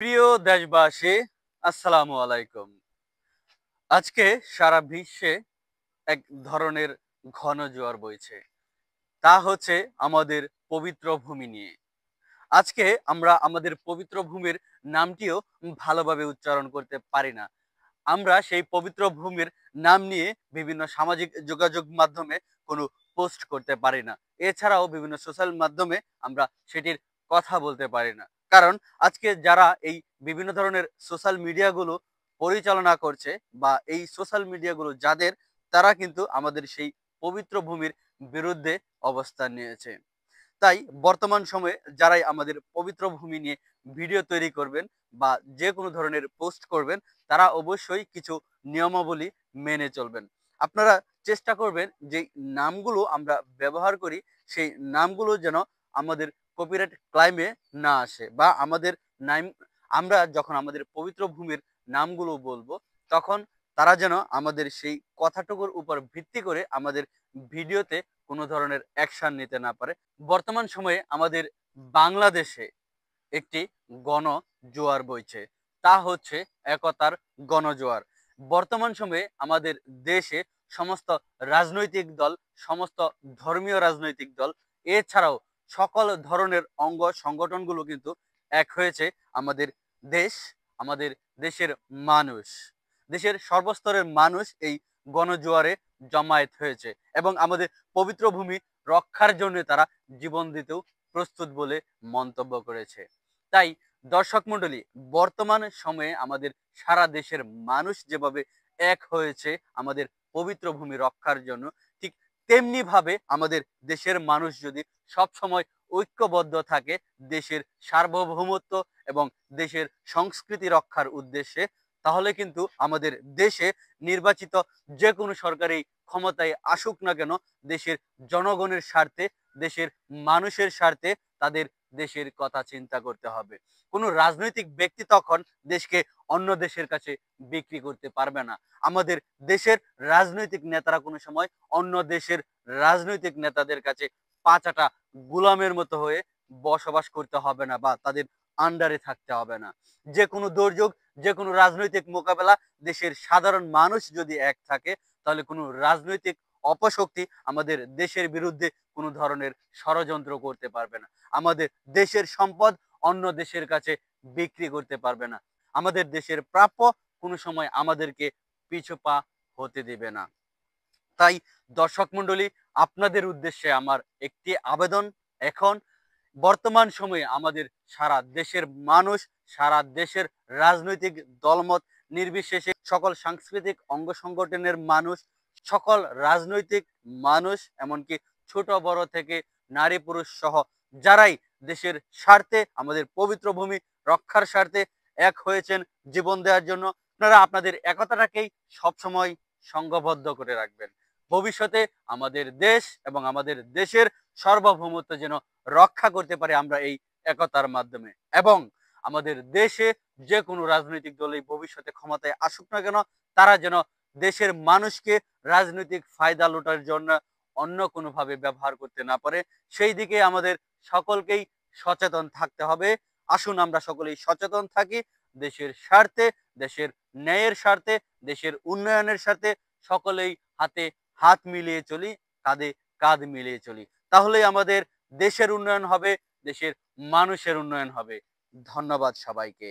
প্রিয় দেশবাসী, আসসালামু আলাইকুম। আজকে সারা বিশ্বে এক ধরনের ঘন জোয়ার বইছে। তা হচ্ছে আমাদের পবিত্র ভূমি নিয়ে। আজকে আমরা আমাদের পবিত্র ভূমির নামটিও ভালোভাবে উচ্চারণ করতে পারি না। আমরা সেই পবিত্র ভূমির নাম নিয়ে বিভিন্ন সামাজিক যোগাযোগ মাধ্যমে কোনো পোস্ট করতে পারি না। এছাড়াও বিভিন্ন সোশ্যাল মাধ্যমে আমরা সেটির কথা বলতে পারি না। কারণ আজকে যারা এই বিভিন্ন ধরনের সোশ্যাল মিডিয়াগুলো পরিচালনা করছে বা এই সোশ্যাল মিডিয়াগুলো যাদের, তারা কিন্তু আমাদের সেই পবিত্র ভূমির বিরুদ্ধে অবস্থান নিয়েছে। তাই বর্তমান সময়ে যারাই আমাদের পবিত্র ভূমি নিয়ে ভিডিও তৈরি করবেন বা যে কোনো ধরনের পোস্ট করবেন, তারা অবশ্যই কিছু নিয়মাবলী মেনে চলবেন। আপনারা চেষ্টা করবেন যে নামগুলো আমরা ব্যবহার করি, সেই নামগুলো যেন আমাদের কপিরাইট ক্লাইমে না আসে, বা আমাদের নাম, আমরা যখন আমাদের পবিত্র ভূমির নামগুলো বলবো, তখন তারা যেন আমাদের সেই কথাটুকুর উপর ভিত্তি করে আমাদের ভিডিওতে কোনো ধরনের অ্যাকশন নিতে না পারে। বর্তমান সময়ে আমাদের বাংলাদেশে একটি গণজোয়ার বইছে। তা হচ্ছে একতার গণজোয়ার। বর্তমান সময়ে আমাদের দেশে সমস্ত রাজনৈতিক দল, সমস্ত ধর্মীয় রাজনৈতিক দল, এছাড়াও সকল ধরনের অঙ্গ সংগঠনগুলো কিন্তু এক হয়েছে। আমাদের দেশ, আমাদের দেশের মানুষ, দেশের সর্বস্তরের মানুষ এই গণজোয়ারে জমায়েত হয়েছে এবং আমাদের পবিত্র ভূমি রক্ষার জন্য তারা জীবন দিতেও প্রস্তুত বলে মন্তব্য করেছে। তাই দর্শক মণ্ডলী, বর্তমান সময়ে আমাদের সারা দেশের মানুষ যেভাবে এক হয়েছে আমাদের পবিত্র ভূমি রক্ষার জন্য, ঠিক তেমনি ভাবে আমাদের দেশের মানুষ যদি সব সময় ঐক্যবদ্ধ থাকে দেশের সার্বভৌমত্ব এবং দেশের সংস্কৃতি রক্ষার উদ্দেশ্যে, তাহলে কিন্তু আমাদের দেশে নির্বাচিত যে কোনো সরকারি ক্ষমতায় আসুক না কেন, দেশের জনগণের স্বার্থে, দেশের মানুষের স্বার্থে তাদের দেশের কথা চিন্তা করতে হবে। কোনো রাজনৈতিক ব্যক্তি তখন দেশকে অন্য দেশের কাছে বিক্রি করতে পারবে না। আমাদের দেশের রাজনৈতিক নেতারা কোনো সময় অন্য দেশের রাজনৈতিক নেতাদের কাছে পাঁচাটা গোলামের মতো হয়ে বসবাস করতে হবে না, বা তাদের আন্ডারে থাকতে হবে না। যে কোনো দুর্যোগ, যে কোনো রাজনৈতিক মোকাবেলা, দেশের সাধারণ মানুষ যদি এক থাকে, তাহলে কোনো রাজনৈতিক অপশক্তি আমাদের দেশের বিরুদ্ধে কোনো ধরনের ষড়যন্ত্র করতে পারবে না। আমাদের দেশের সম্পদ অন্য দেশের কাছে বিক্রি করতে পারবে না। আমাদের দেশের প্রাপ্য কোনো সময় আমাদেরকে পিছু পা হতে দেবে না। তাই দর্শক মণ্ডলী, আপনাদের উদ্দেশ্যে আমার একটি আবেদন। এখন বর্তমান সময়ে আমাদের সারা দেশের মানুষ, সারা দেশের রাজনৈতিক দলমত নির্বিশেষে, সকল সাংস্কৃতিক অঙ্গ সংগঠনের মানুষ, সকল রাজনৈতিক মানুষ, এমনকি ছোট বড় থেকে নারী পুরুষ সহ যারাই দেশের স্বার্থে, আমাদের পবিত্র ভূমি রক্ষার স্বার্থে এক হয়েছেন জীবন দেওয়ার জন্য, আপনারা আপনাদের একতাটাকেই সবসময় সংঘবদ্ধ করে রাখবেন। ভবিষ্যতে আমাদের দেশ এবং আমাদের দেশের সার্বভৌমত্ব যেন রক্ষা করতে পারে আমরা এই একতার মাধ্যমে, এবং আমাদের দেশে যে কোনো রাজনৈতিক দলই ভবিষ্যতে ক্ষমতায় আসুক না কেন, তারা যেন দেশের মানুষকে রাজনৈতিক ফায়দা লুটার জন্য অন্য কোনোভাবে ব্যবহার করতে না পারে, সেই দিকে আমাদের সকলকেই সচেতন থাকতে হবে। আসুন আমরা সকলেই সচেতন থাকি, দেশের স্বার্থে, দেশের ন্যায়ের স্বার্থে, দেশের উন্নয়নের স্বার্থে সকলেই হাতে হাত মিলিয়ে চলি, কাঁধে কাঁধ মিলিয়ে চলি। তাহলেই আমাদের দেশের উন্নয়ন হবে, দেশের মানুষের উন্নয়ন হবে। ধন্যবাদ সবাইকে।